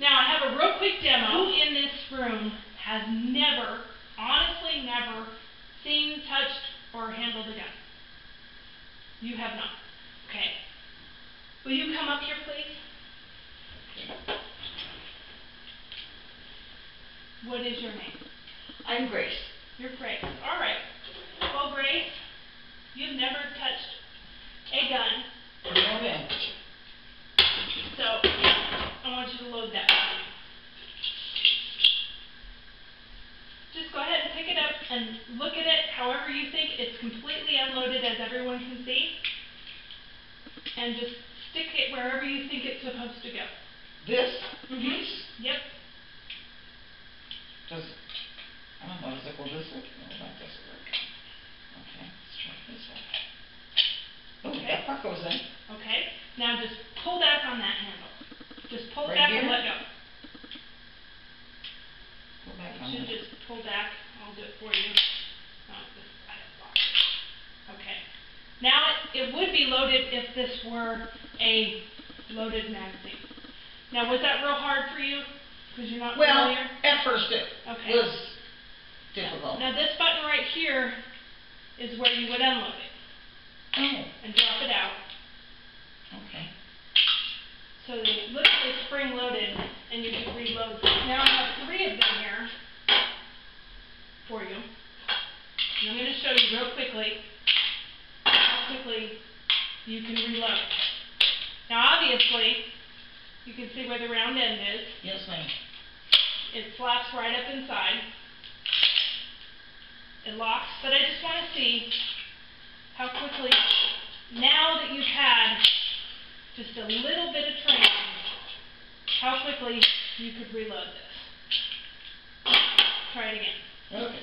Now I have a real quick demo. In this room has never, honestly never, seen, touched, or handled a gun. You have not. Okay. Will you come up here, please? What is your name? I'm Grace. You're Grace. All right. Well, Grace, you've never touched a gun. No, ma'am. So I want you to load that for me. Just go ahead and pick it up and look at it however you think. It's completely unloaded, as everyone can see. And just stick it wherever you think it's supposed to go. This Mm-hmm. piece? Yep. I don't know, does it go this way? No, that doesn't work. Okay, let's try it this way. Oh, Okay. that part goes in. Okay. Now just pull back on that handle. Just pull Right back here? and let go. Go back You on should that. just pull back. I'll do it for you. Oh, this I have locked. Okay. Now it would be loaded if this were a loaded magazine. Now was that real hard for you? Because you're not Well, familiar? at first it Okay. was difficult. Now this button right here is where you would unload it Oh, and drop it out. okay. So they literally spring loaded and you can reload them. Now I have 3 of them here for you. And I'm going to show you real quickly how quickly you can reload. Now obviously you can see where the round end is. Yes, ma'am. It slaps right up inside. It locks, but I just want to see how quickly, now that you've had just a little bit of training, how quickly you could reload this. Try it again. Okay.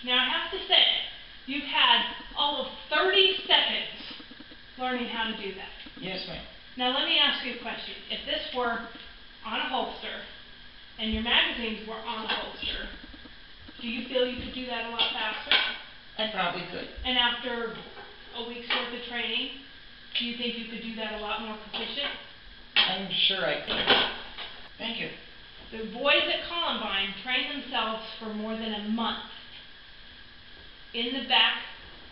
Now I have to say, you've had all of 30 seconds learning how to do that. Yes, ma'am. Now let me ask you a question. If this were on a holster and your magazines were on a holster, do you feel you could do that a lot faster? I probably could. And after a week's worth of training, do you think you could do that a lot more proficient? I'm sure I could. Thank you. The boys at Columbine trained themselves for more than a month in the back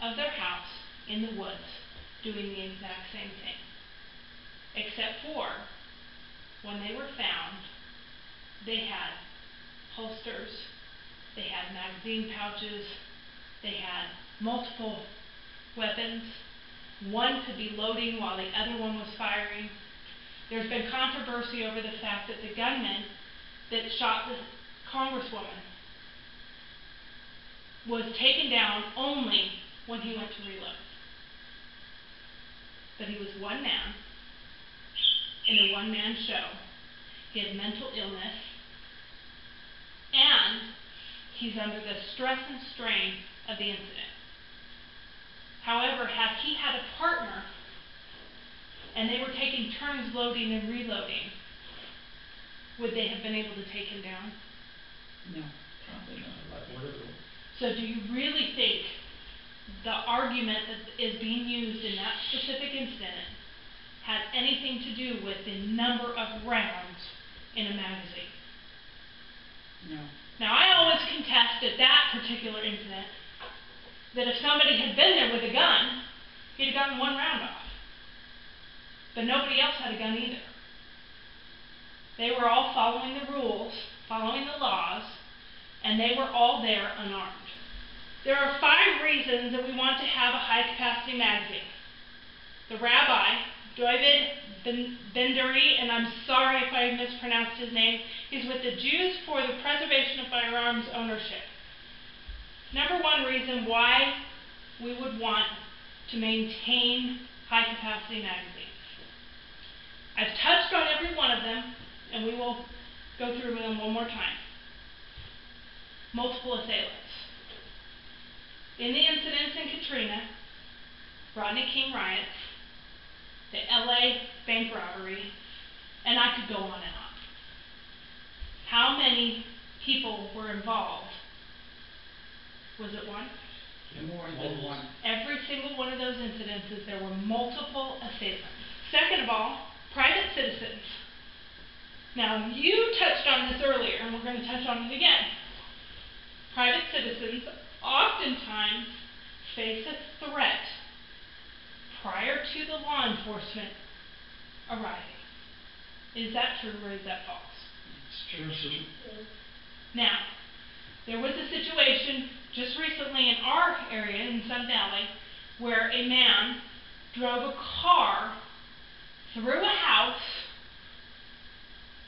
of their house in the woods doing the exact same thing. Except for when they were found, they had holsters, they had magazine pouches, they had multiple weapons. One could be loading while the other one was firing. There's been controversy over the fact that the gunman that shot the congresswoman was taken down only when he went to reload. But he was one man in a one-man show. He had mental illness, and he's under the stress and strain of the incident. However, had he had a partner and they were taking turns loading and reloading, would they have been able to take him down? No, probably not. So do you really think the argument that is being used in that specific incident had anything to do with the number of rounds in a magazine? No. Now, I always contest at that particular incident that if somebody had been there with a gun, he'd have gotten 1 round off. But nobody else had a gun either. They were all following the rules, following the laws, and they were all there unarmed. There are 5 reasons that we want to have a high-capacity magazine. The rabbi, David Ben-Duri, and I'm sorry if I mispronounced his name, he's with the Jews for the Preservation of Firearms Ownership. Number 1 reason why we would want to maintain high-capacity magazines. I've touched on every one of them, and we will go through them one more time. Multiple assailants. In the incidents in Katrina, Rodney King riots, the LA bank robbery, and I could go on and on. How many people were involved? Was it one? More than one. Every single one of those incidences, there were multiple assailants. Second of all, private citizens. Now, you touched on this earlier, and we're going to touch on it again. Private citizens oftentimes face a threat prior to the law enforcement arriving. Is that true or is that false? It's true. Now, there was a situation just recently in our area, in Sun Valley, where a man drove a car through a house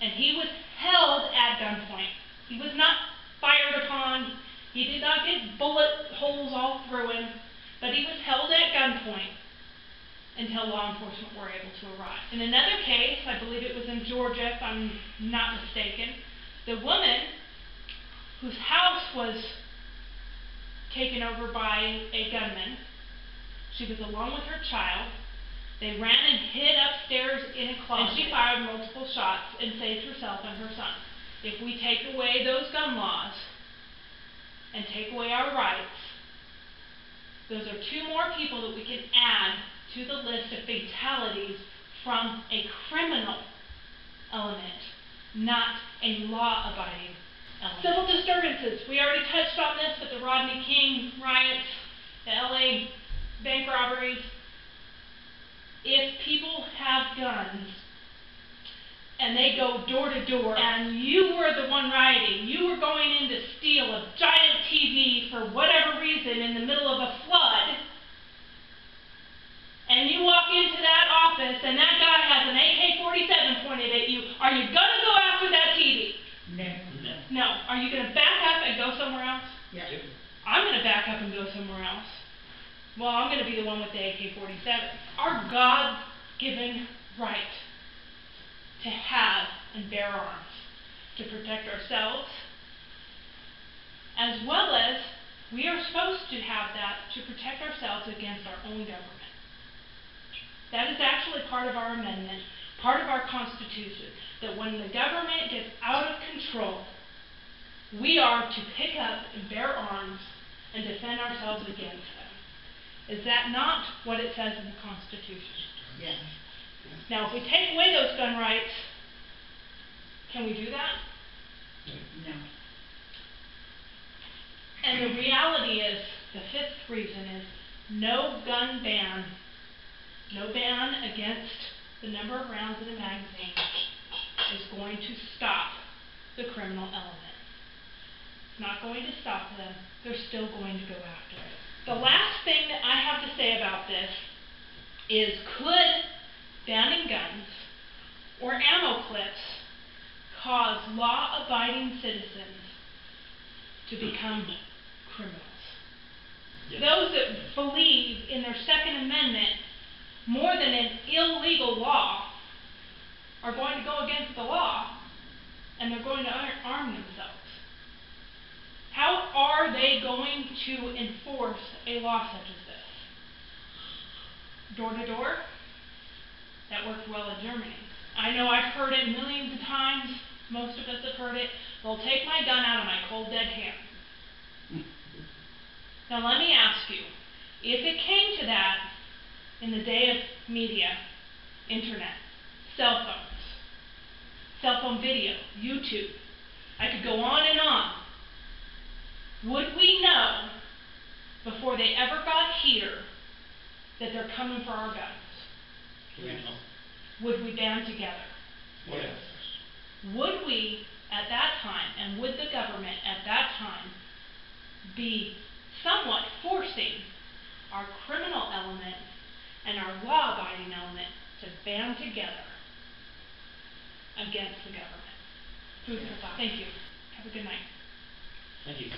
and he was held at gunpoint. He was not fired upon. He did not get bullet holes all through him, but he was held at gunpoint until law enforcement were able to arrive. In another case, I believe it was in Georgia, if I'm not mistaken, the woman whose house was taken over by a gunman, she was alone with her child. They ran and hid upstairs in a closet, and she fired multiple shots and saved herself and her son. If we take away those gun laws and take away our rights, those are two more people that we can add to the list of fatalities from a criminal element, not a law-abiding element. Civil disturbances. We already touched on this with the Rodney King riots, the LA bank robberies. If people have guns and they go door to door and you were the one rioting, you were going in to steal a giant TV for whatever reason in the middle of a flood, and you walk into that office and that guy has an AK-47 pointed at you, are you going to go after that TV? No. Are you going to back up and go somewhere else? Yeah. I'm going to back up and go somewhere else. Well, I'm going to be the one with the AK-47. Our God-given right to have and bear arms, to protect ourselves, as well as we are supposed to have that to protect ourselves against our own government. That is actually part of our amendment, part of our Constitution, that when the government gets out of control, we are to pick up and bear arms and defend ourselves against them. Is that not what it says in the Constitution? Yes. Now, if we take away those gun rights, can we do that? No. And the reality is, the fifth reason is, no gun ban, no ban against the number of rounds in a magazine is going to stop the criminal element. It's not going to stop them. They're still going to go after it. The last thing that I have to say about this is, could banning guns or ammo clips cause law-abiding citizens to become criminals? Yes. Those that believe in their Second Amendment more than an illegal law are going to go against the law, and they're going to arm themselves. How are they going to enforce a law such as this? Door to door? That worked well in Germany. I know I've heard it millions of times. Most of us have heard it. They'll take my gun out of my cold dead hand. Now let me ask you, if it came to that in the day of media, internet, cell phones, cell phone video, YouTube, I could go on and on. Would we know before they ever got here that they're coming for our guns? Yes. Would we band together? Yes. Would we, at that time, and would the government at that time be somewhat forcing our criminal element and our law-abiding element to band together against the government? Food for thought. Thank you. Have a good night. Thank you.